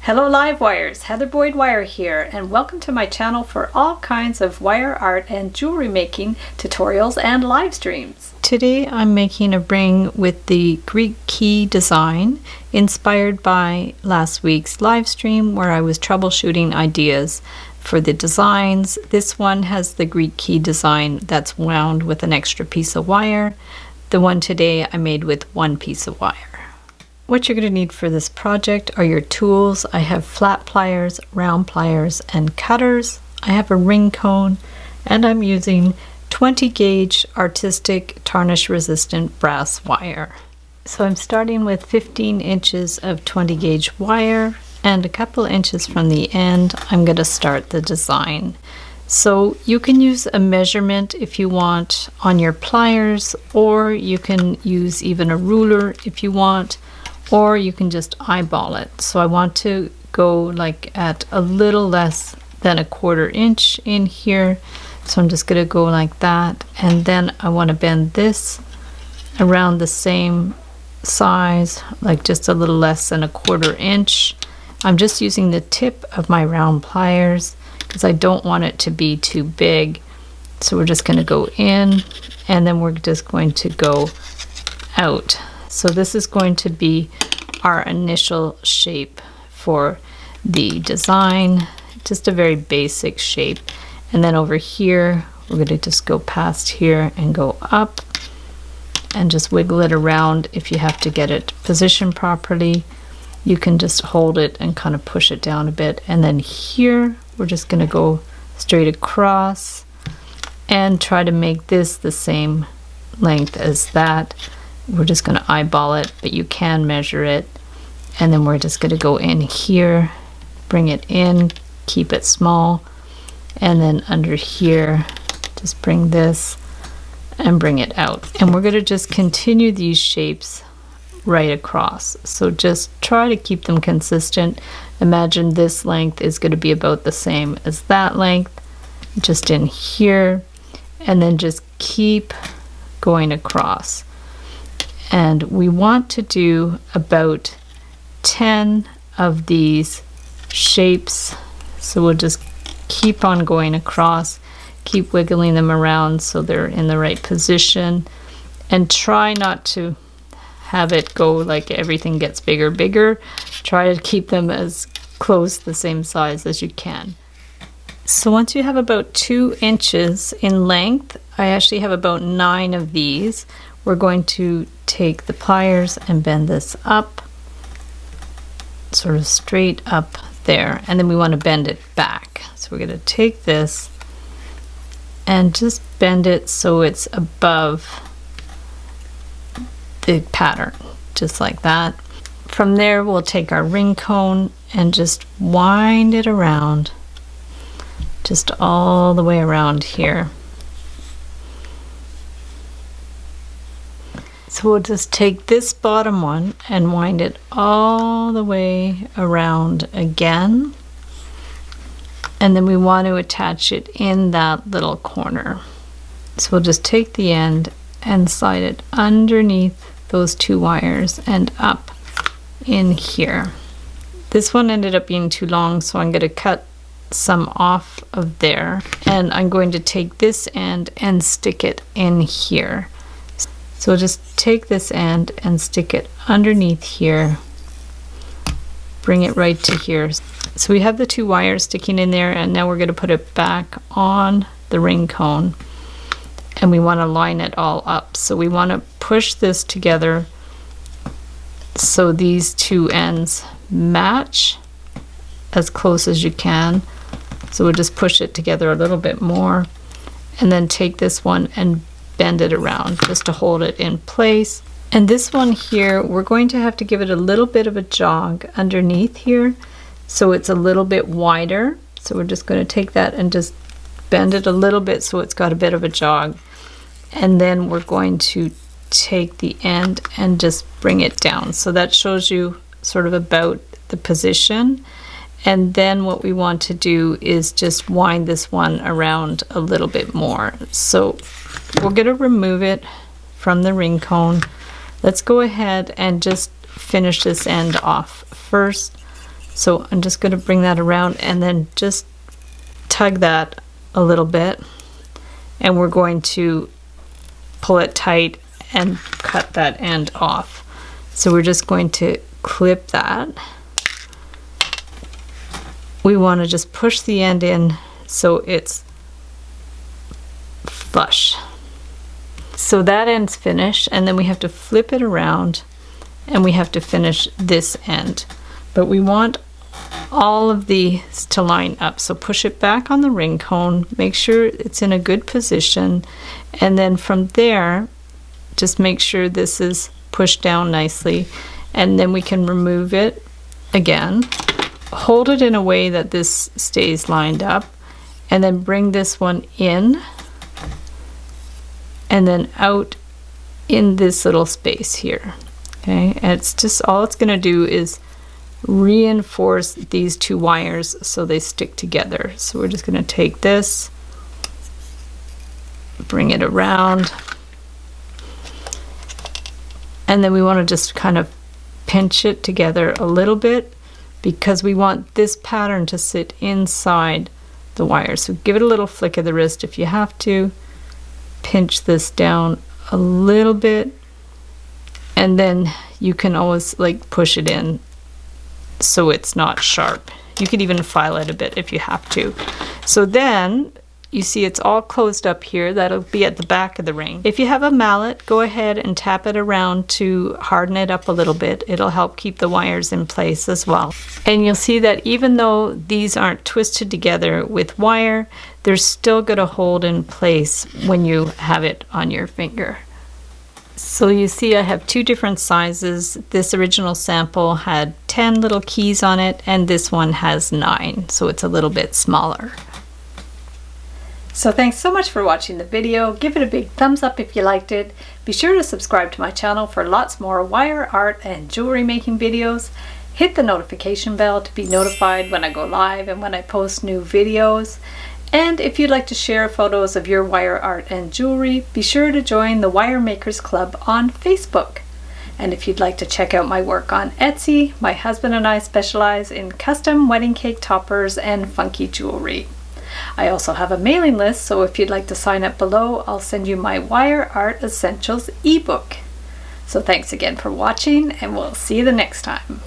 Hello live wires, Heather Boyd Wire here, and welcome to my channel for all kinds of wire art and jewelry making tutorials and live streams. Today I'm making a ring with the Greek key design inspired by last week's live stream where I was troubleshooting ideas for the designs. This one has the Greek key design that's wound with an extra piece of wire. The one today I made with one piece of wire. What you're going to need for this project are your tools. I have flat pliers, round pliers, and cutters. I have a ring cone, and I'm using 20 gauge artistic tarnish resistant brass wire. So I'm starting with 15 inches of 20 gauge wire, and a couple inches from the end I'm going to start the design. So you can use a measurement if you want on your pliers, or you can use even a ruler if you want, or you can just eyeball it. So I want to go like at a little less than a 1/4 inch in here. So I'm just going to go like that, and then I want to bend this around the same size, like just a little less than a 1/4 inch. I'm just using the tip of my round pliers because I don't want it to be too big. So we're just going to go in, and then we're just going to go out. So this is going to be our initial shape for the design, just a very basic shape. And then over here, we're going to just go past here and go up and just wiggle it around. If you have to get it positioned properly, you can just hold it and kind of push it down a bit. And then here, we're just going to go straight across and try to make this the same length as that. We're just going to eyeball it, but you can measure it. And then we're just going to go in here, bring it in, keep it small, and then under here, just bring this and bring it out. And we're going to just continue these shapes right across. So just try to keep them consistent. Imagine this length is going to be about the same as that length, just in here, and then just keep going across. And we want to do about 10 of these shapes. So we'll just keep on going across, keep wiggling them around so they're in the right position, and try not to have it go like everything gets bigger. Try to keep them as close the same size as you can. So once you have about 2 inches in length, I actually have about 9 of these. We're going to take the pliers and bend this up, sort of straight up there, and then we want to bend it back. So we're going to take this and just bend it so it's above the pattern, just like that. From there, we'll take our ring cone and just wind it around, just all the way around here. So we'll just take this bottom one and wind it all the way around again. And then we want to attach it in that little corner. So we'll just take the end and slide it underneath those 2 wires and up in here. This one ended up being too long, so I'm going to cut some off of there. And I'm going to take this end and stick it in here. So just take this end and stick it underneath here, bring it right to here. So we have the 2 wires sticking in there, and now we're going to put it back on the ring cone, and we want to line it all up. So we want to push this together so these 2 ends match as close as you can. So we'll just push it together a little bit more, and then take this one and bend it around just to hold it in place. And this one here, we're going to have to give it a little bit of a jog underneath here so it's a little bit wider. So we're just going to take that and just bend it a little bit so it's got a bit of a jog. And then we're going to take the end and just bring it down. So that shows you sort of about the position. And then what we want to do is just wind this one around a little bit more. So we're going to remove it from the ring cone. Let's go ahead and just finish this end off first. So I'm just going to bring that around and then just tug that a little bit, and we're going to pull it tight and cut that end off. So we're just going to clip that. We want to just push the end in so it's flush. So that end's finished, and then we have to flip it around and we have to finish this end. But we want all of these to line up. So push it back on the ring cone, make sure it's in a good position, and then from there just make sure this is pushed down nicely, and then we can remove it again. Hold it in a way that this stays lined up, and then bring this one in and then out in this little space here. Okay, and it's just, all it's going to do is reinforce these two wires so they stick together. So we're just going to take this, bring it around, and then we want to just kind of pinch it together a little bit because we want this pattern to sit inside the wire. So give it a little flick of the wrist if you have to. Pinch this down a little bit, and then you can always like push it in so it's not sharp. You could even file it a bit if you have to. So then you see it's all closed up here. That'll be at the back of the ring. If you have a mallet, go ahead and tap it around to harden it up a little bit. It'll help keep the wires in place as well. And you'll see that even though these aren't twisted together with wire, they're still going to hold in place when you have it on your finger. So you see I have two different sizes. This original sample had 10 little keys on it, and this one has 9, so it's a little bit smaller. So thanks so much for watching the video. Give it a big thumbs up if you liked it. Be sure to subscribe to my channel for lots more wire art and jewelry making videos. Hit the notification bell to be notified when I go live and when I post new videos. And if you'd like to share photos of your wire art and jewelry, be sure to join the Wire Makers Club on Facebook. And if you'd like to check out my work on Etsy, my husband and I specialize in custom wedding cake toppers and funky jewelry. I also have a mailing list, so if you'd like to sign up below, I'll send you my Wire Art Essentials ebook. So thanks again for watching, and we'll see you the next time.